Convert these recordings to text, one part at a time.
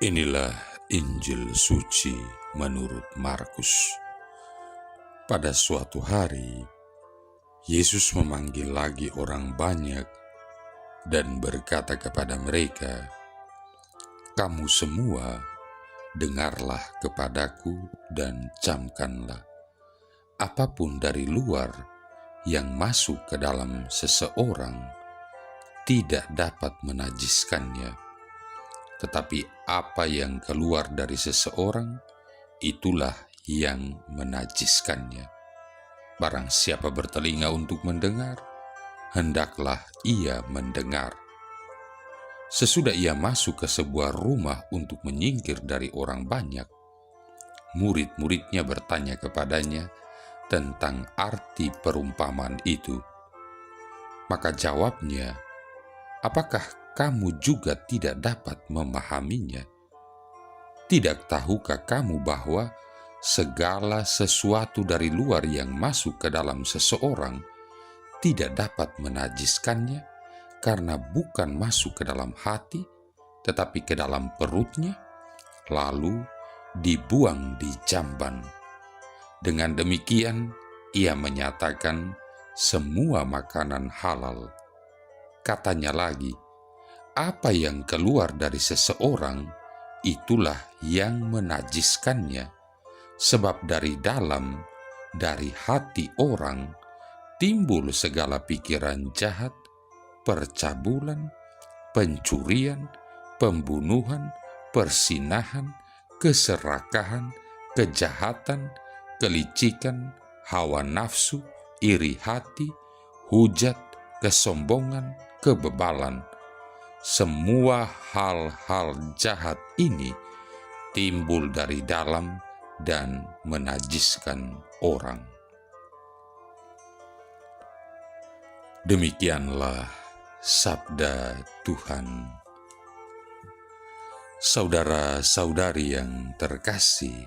Inilah Injil suci menurut Markus. Pada suatu hari, Yesus memanggil lagi orang banyak dan berkata kepada mereka, "Kamu semua, dengarlah kepadaku dan camkanlah. Apapun dari luar yang masuk ke dalam seseorang tidak dapat menajiskannya. Tetapi apa yang keluar dari seseorang, itulah yang menajiskannya. Barang siapa bertelinga untuk mendengar, hendaklah ia mendengar." Sesudah ia masuk ke sebuah rumah untuk menyingkir dari orang banyak, murid-muridnya bertanya kepadanya tentang arti perumpamaan itu. Maka jawabnya, "Apakah kamu juga tidak dapat memahaminya? Tidak tahukah kamu bahwa segala sesuatu dari luar yang masuk ke dalam seseorang tidak dapat menajiskannya, karena bukan masuk ke dalam hati, tetapi ke dalam perutnya, lalu dibuang di jamban. Dengan demikian, ia menyatakan semua makanan halal." Katanya lagi, "Apa yang keluar dari seseorang, itulah yang menajiskannya. Sebab dari dalam, dari hati orang, timbul segala pikiran jahat, percabulan, pencurian, pembunuhan, persinahan, keserakahan, kejahatan, kelicikan, hawa nafsu, iri hati, hujat, kesombongan, kebebalan. Semua hal-hal jahat ini timbul dari dalam dan menajiskan orang." Demikianlah sabda Tuhan. Saudara-saudari yang terkasih,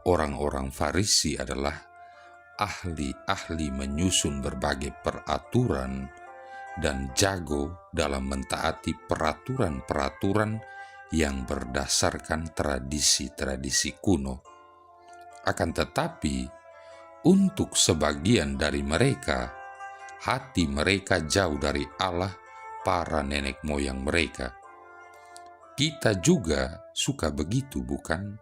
orang-orang Farisi adalah ahli-ahli menyusun berbagai peraturan dan jago dalam mentaati peraturan-peraturan yang berdasarkan tradisi-tradisi kuno. Akan tetapi, untuk sebagian dari mereka, hati mereka jauh dari Allah, para nenek moyang mereka. Kita juga suka begitu, bukan?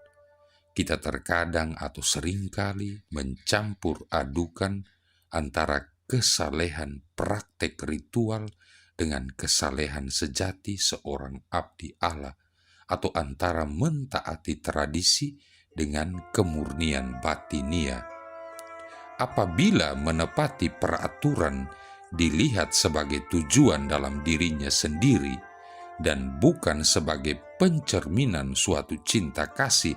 Kita terkadang atau seringkali mencampur adukan antara kesalehan praktek ritual dengan kesalehan sejati seorang abdi Allah, atau antara mentaati tradisi dengan kemurnian batinia. Apabila menepati peraturan dilihat sebagai tujuan dalam dirinya sendiri dan bukan sebagai pencerminan suatu cinta kasih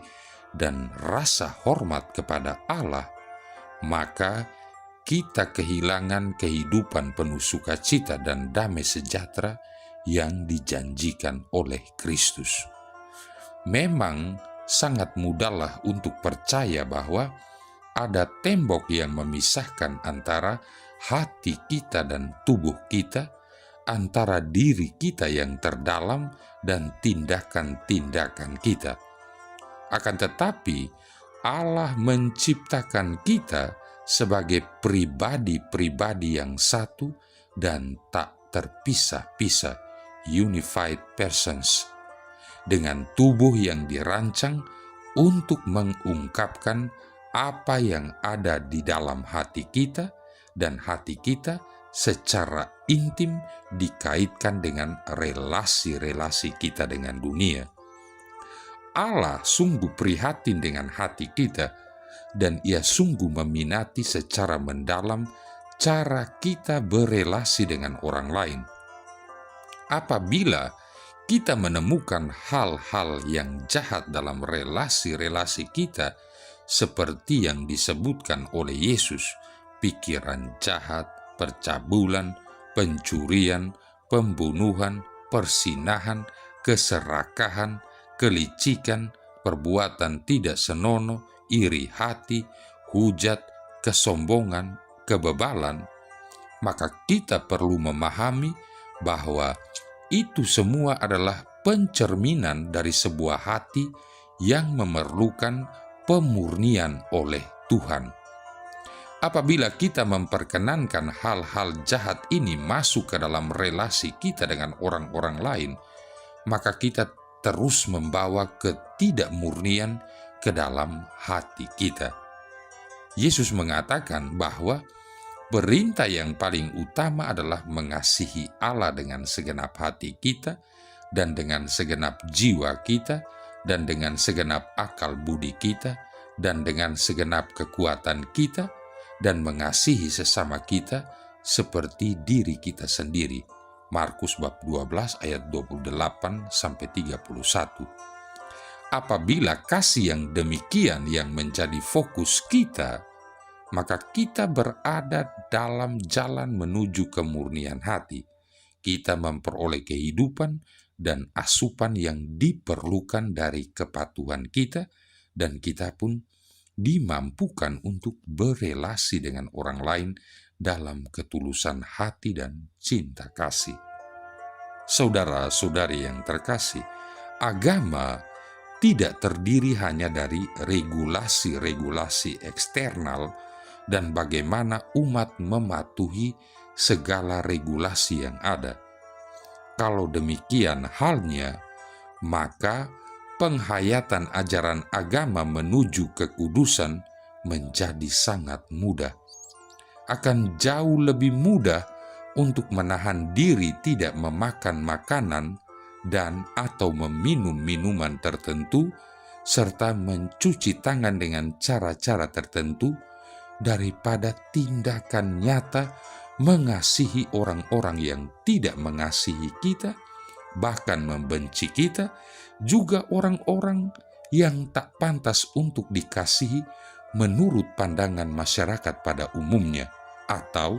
dan rasa hormat kepada Allah, maka kita kehilangan kehidupan penuh sukacita dan damai sejahtera yang dijanjikan oleh Kristus. Memang sangat mudahlah untuk percaya bahwa ada tembok yang memisahkan antara hati kita dan tubuh kita, antara diri kita yang terdalam dan tindakan-tindakan kita. Akan tetapi, Allah menciptakan kita sebagai pribadi-pribadi yang satu dan tak terpisah-pisah, unified persons, dengan tubuh yang dirancang untuk mengungkapkan apa yang ada di dalam hati kita, dan hati kita secara intim dikaitkan dengan relasi-relasi kita dengan dunia. Allah sungguh prihatin dengan hati kita, dan Ia sungguh meminati secara mendalam cara kita berelasi dengan orang lain. Apabila kita menemukan hal-hal yang jahat dalam relasi-relasi kita, seperti yang disebutkan oleh Yesus, pikiran jahat, percabulan, pencurian, pembunuhan, persinahan, keserakahan, kelicikan, perbuatan tidak senonoh, iri hati, hujat, kesombongan, kebebalan, maka kita perlu memahami bahwa itu semua adalah pencerminan dari sebuah hati yang memerlukan pemurnian oleh Tuhan. Apabila kita memperkenankan hal-hal jahat ini masuk ke dalam relasi kita dengan orang-orang lain, maka kita terus membawa ketidakmurnian ke dalam hati kita. Yesus mengatakan bahwa perintah yang paling utama adalah mengasihi Allah dengan segenap hati kita, dan dengan segenap jiwa kita, dan dengan segenap akal budi kita, dan dengan segenap kekuatan kita, dan mengasihi sesama kita seperti diri kita sendiri. Markus bab 12 ayat 28-31. Apabila kasih yang demikian yang menjadi fokus kita, maka kita berada dalam jalan menuju kemurnian hati. Kita memperoleh kehidupan dan asupan yang diperlukan dari kepatuhan kita, dan kita pun dimampukan untuk berelasi dengan orang lain dalam ketulusan hati dan cinta kasih. Saudara-saudari yang terkasih, agama tidak terdiri hanya dari regulasi-regulasi eksternal dan bagaimana umat mematuhi segala regulasi yang ada. Kalau demikian halnya, maka penghayatan ajaran agama menuju kekudusan menjadi sangat mudah. Akan jauh lebih mudah untuk menahan diri tidak memakan makanan dan atau meminum minuman tertentu, serta mencuci tangan dengan cara-cara tertentu, daripada tindakan nyata mengasihi orang-orang yang tidak mengasihi kita, bahkan membenci kita, juga orang-orang yang tak pantas untuk dikasihi menurut pandangan masyarakat pada umumnya, atau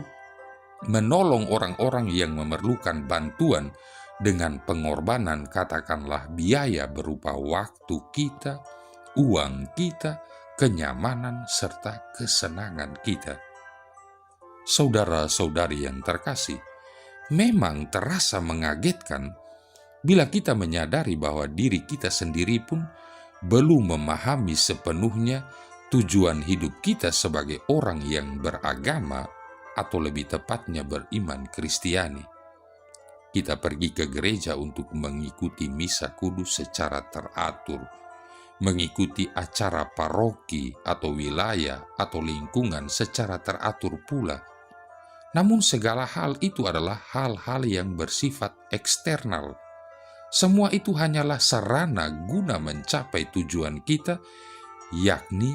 menolong orang-orang yang memerlukan bantuan dengan pengorbanan, katakanlah biaya berupa waktu kita, uang kita, kenyamanan, serta kesenangan kita. Saudara-saudari yang terkasih, memang terasa mengagetkan bila kita menyadari bahwa diri kita sendiri pun belum memahami sepenuhnya tujuan hidup kita sebagai orang yang beragama, atau lebih tepatnya beriman Kristiani. Kita pergi ke gereja untuk mengikuti misa kudus secara teratur, mengikuti acara paroki atau wilayah atau lingkungan secara teratur pula. Namun segala hal itu adalah hal-hal yang bersifat eksternal. Semua itu hanyalah sarana guna mencapai tujuan kita, yakni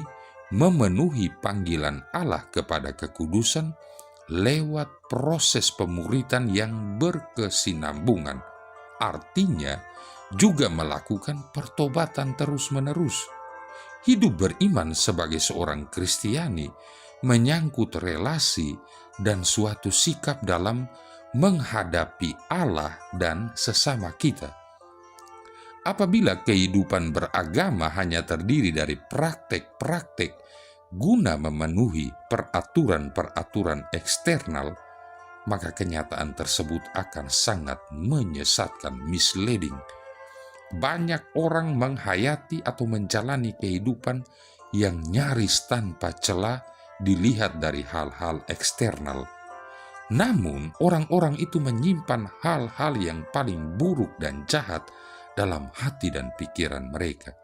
memenuhi panggilan Allah kepada kekudusan lewat proses pemuritan yang berkesinambungan. Artinya, juga melakukan pertobatan terus-menerus. Hidup beriman sebagai seorang Kristiani menyangkut relasi dan suatu sikap dalam menghadapi Allah dan sesama kita. Apabila kehidupan beragama hanya terdiri dari praktek-praktek guna memenuhi peraturan-peraturan eksternal, maka kenyataan tersebut akan sangat menyesatkan, misleading. Banyak orang menghayati atau menjalani kehidupan yang nyaris tanpa celah dilihat dari hal-hal eksternal. Namun, orang-orang itu menyimpan hal-hal yang paling buruk dan jahat dalam hati dan pikiran mereka.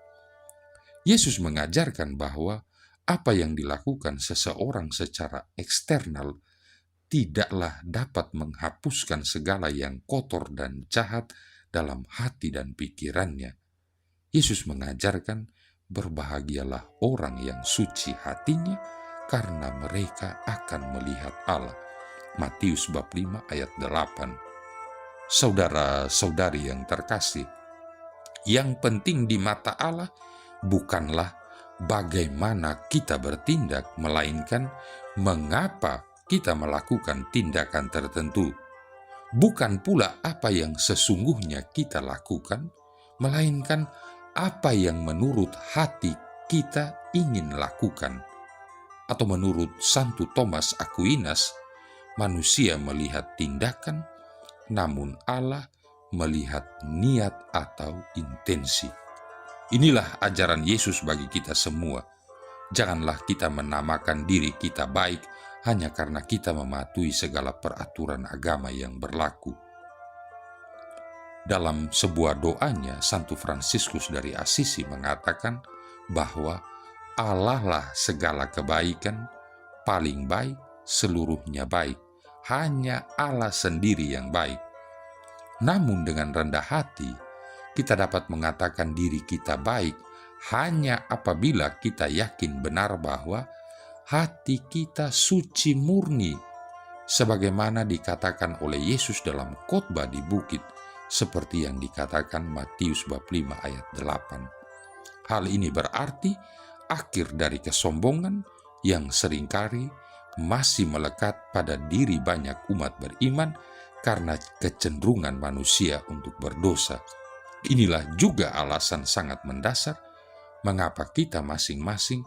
Yesus mengajarkan bahwa apa yang dilakukan seseorang secara eksternal tidaklah dapat menghapuskan segala yang kotor dan jahat dalam hati dan pikirannya. Yesus mengajarkan, berbahagialah orang yang suci hatinya, karena mereka akan melihat Allah. Matius bab 5 ayat 8. Saudara-saudari yang terkasih, yang penting di mata Allah bukanlah bagaimana kita bertindak, melainkan mengapa kita melakukan tindakan tertentu. Bukan pula apa yang sesungguhnya kita lakukan, melainkan apa yang menurut hati kita ingin lakukan. Atau menurut Santo Thomas Aquinas, manusia melihat tindakan, namun Allah melihat niat atau intensi. Inilah ajaran Yesus bagi kita semua. Janganlah kita menamakan diri kita baik hanya karena kita mematuhi segala peraturan agama yang berlaku. Dalam sebuah doanya, Santo Fransiskus dari Assisi mengatakan bahwa Allah lah segala kebaikan, paling baik, seluruhnya baik. Hanya Allah sendiri yang baik. Namun dengan rendah hati, kita dapat mengatakan diri kita baik hanya apabila kita yakin benar bahwa hati kita suci murni, sebagaimana dikatakan oleh Yesus dalam khotbah di bukit, seperti yang dikatakan Matius bab 5 ayat 8. Hal ini berarti akhir dari kesombongan yang seringkali masih melekat pada diri banyak umat beriman karena kecenderungan manusia untuk berdosa. Inilah juga alasan sangat mendasar mengapa kita masing-masing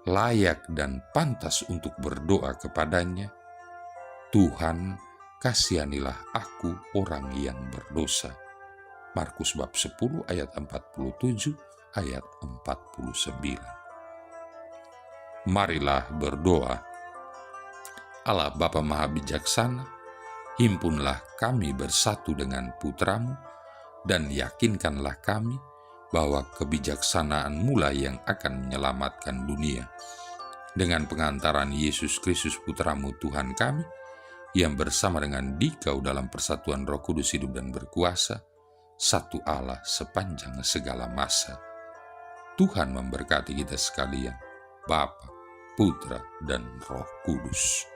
layak dan pantas untuk berdoa kepadanya, Tuhan, kasihanilah aku orang yang berdosa. Markus bab 10 ayat 47 ayat 49. Marilah berdoa. Allah Bapa Maha Bijaksana, himpunlah kami bersatu dengan putra-Mu dan yakinkanlah kami bahwa kebijaksanaan-Mu lah yang akan menyelamatkan dunia. Dengan pengantaran Yesus Kristus putra-Mu Tuhan kami, yang bersama dengan Dikau dalam persatuan Roh Kudus hidup dan berkuasa, satu Allah sepanjang segala masa. Tuhan memberkati kita sekalian, Bapa, Putra, dan Roh Kudus.